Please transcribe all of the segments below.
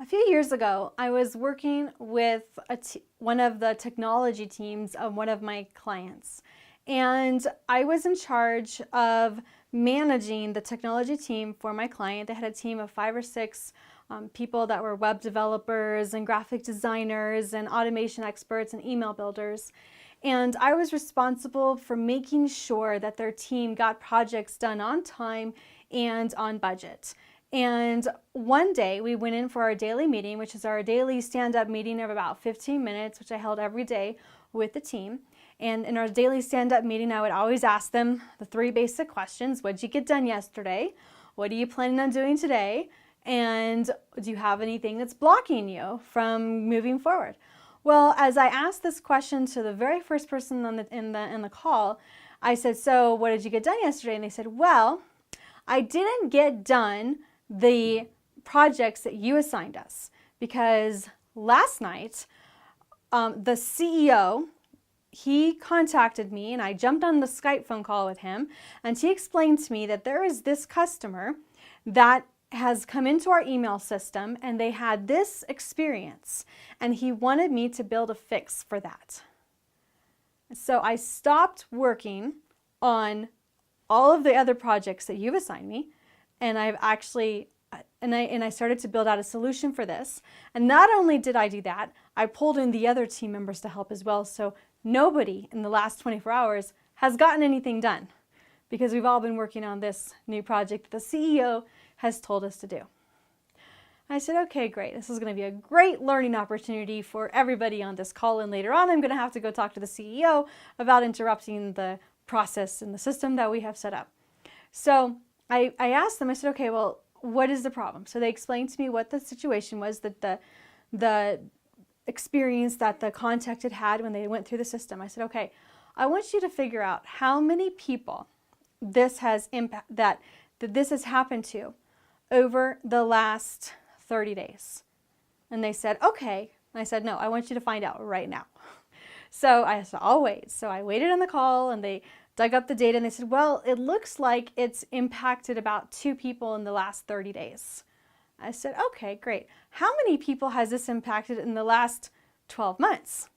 A few years ago, I was working with one of the technology teams of one of my clients, and I was in charge of managing the technology team for my client. They had a team of 5 or 6 people that were web developers and graphic designers and automation experts and email builders. And I was responsible for making sure that their team got projects done on time and on budget. And one day we went in for our daily meeting, which is our daily stand-up meeting of about 15 minutes, which I held every day with the team. And in our daily stand-up meeting, I would always ask them the 3 basic questions. What did you get done yesterday? What are you planning on doing today? And do you have anything that's blocking you from moving forward? Well, as I asked this question to the very first person in the call, I said, so what did you get done yesterday? And they said, well, I didn't get done the projects that you assigned us because last night the CEO, he contacted me and I jumped on the Skype phone call with him, and he explained to me that there is this customer that has come into our email system and they had this experience and he wanted me to build a fix for that. So I stopped working on all of the other projects that you've assigned me, and I've actually I started to build out a solution for this. And not only did I do that, I pulled in the other team members to help as well. So nobody in the last 24 hours has gotten anything done because we've all been working on this new project that the CEO has told us to do. I said, okay, great. This is going to be a great learning opportunity for everybody on this call. And later on, I'm going to have to go talk to the CEO about interrupting the process and the system that we have set up. So I asked them, I said, okay, well, what is the problem? So they explained to me what the situation was, that the experience that the contact had when they went through the system. I said, okay, I want you to figure out how many people this has that this has happened to over the last 30 days. And they said, okay. And I said, no, I want you to find out right now. So I said, I'll wait. So I waited on the call and they dug up the data and they said, well, it looks like it's impacted about 2 people in the last 30 days. I said, okay, great. How many people has this impacted in the last 12 months?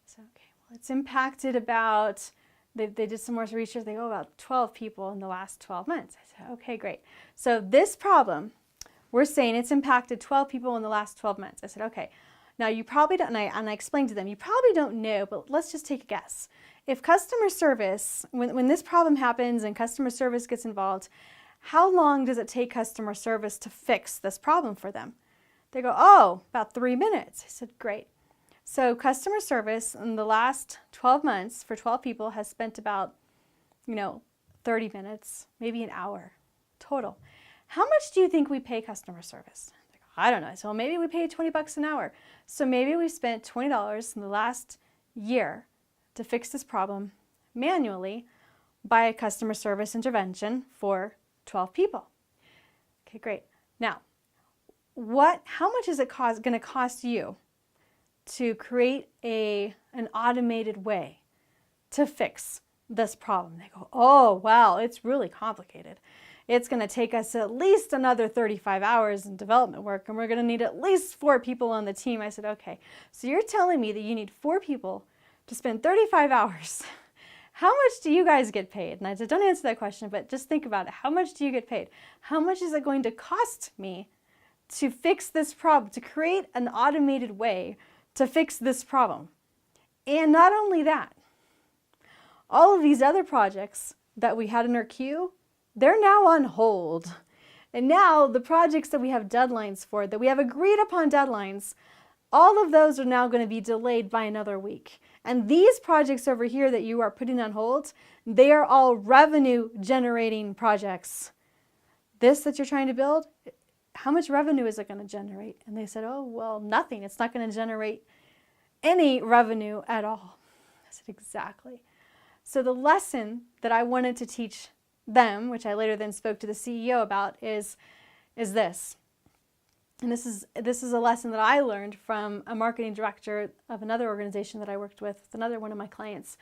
So, okay, well, it's impacted about, they did some more research, they go about 12 people in the last 12 months. I said, okay, great. So this problem, we're saying it's impacted 12 people in the last 12 months. I said, okay. Now you probably don't, and I explained to them, you probably don't know, but let's just take a guess. If customer service, when this problem happens and customer service gets involved, how long does it take customer service to fix this problem for them? They go, oh, about 3 minutes. I said, great. So customer service in the last 12 months for 12 people has spent about, 30 minutes, maybe an hour total. How much do you think we pay customer service? They go, I don't know. So maybe we pay $20 an hour. So maybe we spent $20 in the last year to fix this problem manually by a customer service intervention for 12 people. Okay, great. Now, how much is it going to cost you to create an automated way to fix this problem? They go, oh, wow, it's really complicated. It's going to take us at least another 35 hours in development work, and we're going to need at least 4 people on the team. I said, okay, so you're telling me that you need 4 people to spend 35 hours. How much do you guys get paid? And I said, don't answer that question, but just think about it. How much do you get paid? How much is it going to cost me to fix this problem, to create an automated way to fix this problem? And not only that, all of these other projects that we had in our queue, they're now on hold. And now the projects that we have deadlines for, that we have agreed upon deadlines, all of those are now going to be delayed by another week. And these projects over here that you are putting on hold, they are all revenue generating projects. This that you're trying to build, how much revenue is it going to generate? And they said, oh, well, nothing. It's not going to generate any revenue at all. I said, exactly. So the lesson that I wanted to teach them, which I later then spoke to the CEO about, is this. And this is a lesson that I learned from a marketing director of another organization that I worked with another one of my clients.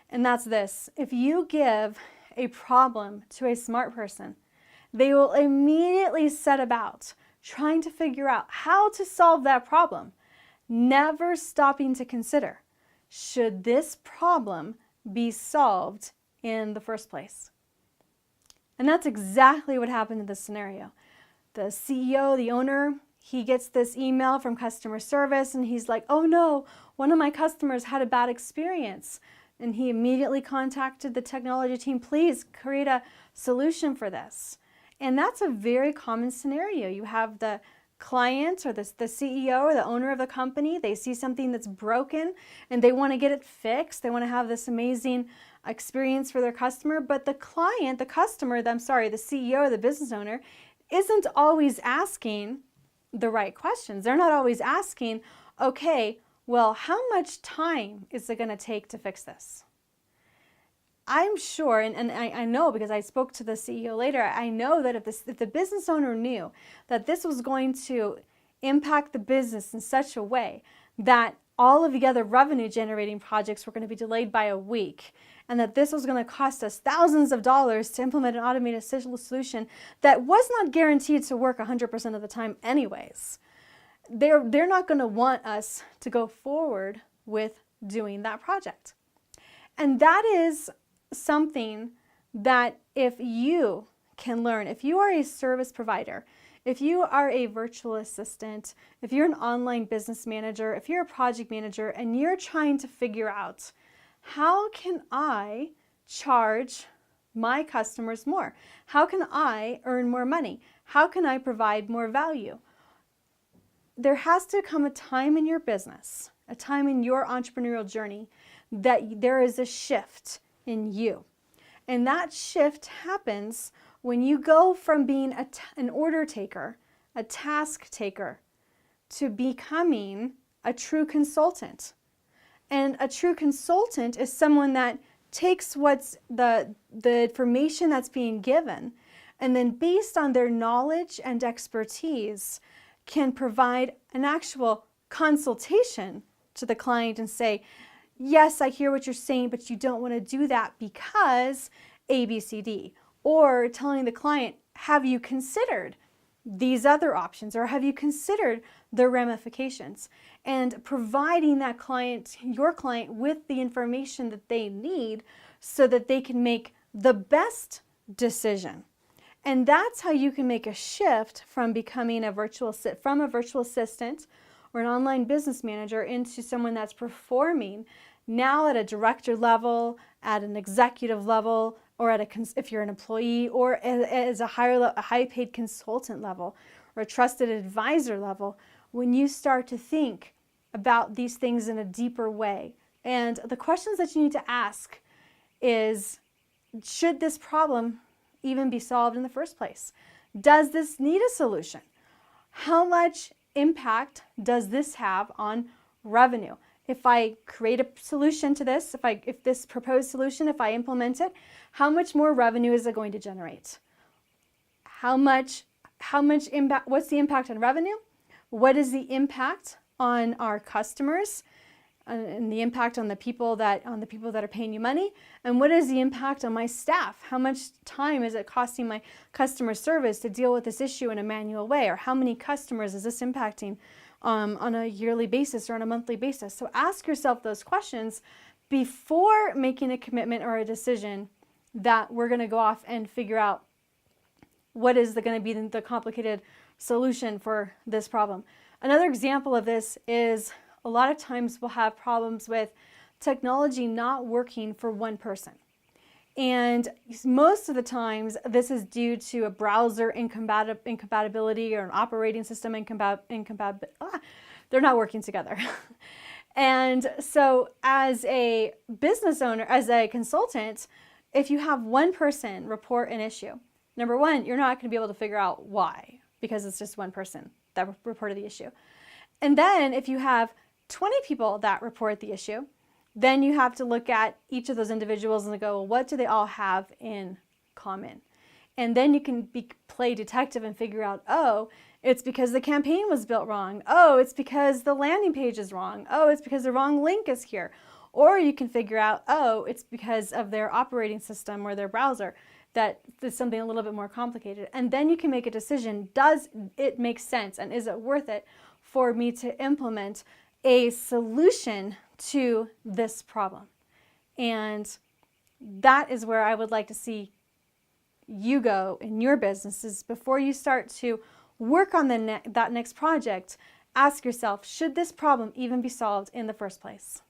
And that's this. If you give a problem to a smart person, they will immediately set about trying to figure out how to solve that problem, never stopping to consider, should this problem be solved in the first place? And that's exactly what happened in this scenario. The CEO, the owner, he gets this email from customer service and he's like, oh no, one of my customers had a bad experience. And he immediately contacted the technology team, please create a solution for this. And that's a very common scenario. You have the client or the CEO or the owner of the company, they see something that's broken and they want to get it fixed. They want to have this amazing experience for their customer, but the client, the customer, the CEO or the business owner isn't always asking the right questions. They're not always asking, okay, well, how much time is it going to take to fix this? I'm sure, and I know because I spoke to the CEO later, I know that if the business owner knew that this was going to impact the business in such a way that all of the other revenue generating projects were going to be delayed by a week, and that this was going to cost us thousands of dollars to implement an automated solution that was not guaranteed to work 100% of the time anyways, they're not going to want us to go forward with doing that project. And that is something that if you can learn, if you are a service provider, if you are a virtual assistant, if you're an online business manager, if you're a project manager, and you're trying to figure out, how can I charge my customers more? How can I earn more money? How can I provide more value? There has to come a time in your business, a time in your entrepreneurial journey, that there is a shift in you. And that shift happens when you go from being an order taker, a task taker, to becoming a true consultant. And a true consultant is someone that takes what's the information that's being given, and then based on their knowledge and expertise, can provide an actual consultation to the client and say, yes, I hear what you're saying, but you don't want to do that because A, B, C, D. Or telling the client, have you considered these other options, or have you considered the ramifications? And providing that client, your client, with the information that they need so that they can make the best decision. And that's how you can make a shift from becoming a virtual assistant or an online business manager into someone that's performing now at a director level, at an executive level, or if you're an employee, or as a high paid consultant level or a trusted advisor level, when you start to think about these things in a deeper way. And the questions that you need to ask is, should this problem even be solved in the first place? Does this need a solution? How much impact does this have on revenue? If I create a solution to this, if this proposed solution, if I implement it, how much more revenue is it going to generate? How much impact? What's the impact on revenue? What is the impact on our customers, and the impact on the people that are paying you money? And what is the impact on my staff? How much time is it costing my customer service to deal with this issue in a manual way? Or how many customers is this impacting on a yearly basis or on a monthly basis? So ask yourself those questions before making a commitment or a decision that we're going to go off and figure out what is going to be the complicated solution for this problem. Another example of this is a lot of times we'll have problems with technology not working for one person. And most of the times this is due to a browser incompatibility or an operating system they're not working together. And so as a business owner, as a consultant, if you have one person report an issue, number one, you're not going to be able to figure out why, because it's just one person that reported the issue. And then if you have 20 people that report the issue, then you have to look at each of those individuals and go, well, what do they all have in common? And then you can play detective and figure out, oh, it's because the campaign was built wrong. Oh, it's because the landing page is wrong. Oh, it's because the wrong link is here. Or you can figure out, oh, it's because of their operating system or their browser. that is something a little bit more complicated. And then you can make a decision. Does it make sense? And is it worth it for me to implement a solution to this problem? And that is where I would like to see you go in your businesses. Before you start to work on that next project, ask yourself, should this problem even be solved in the first place?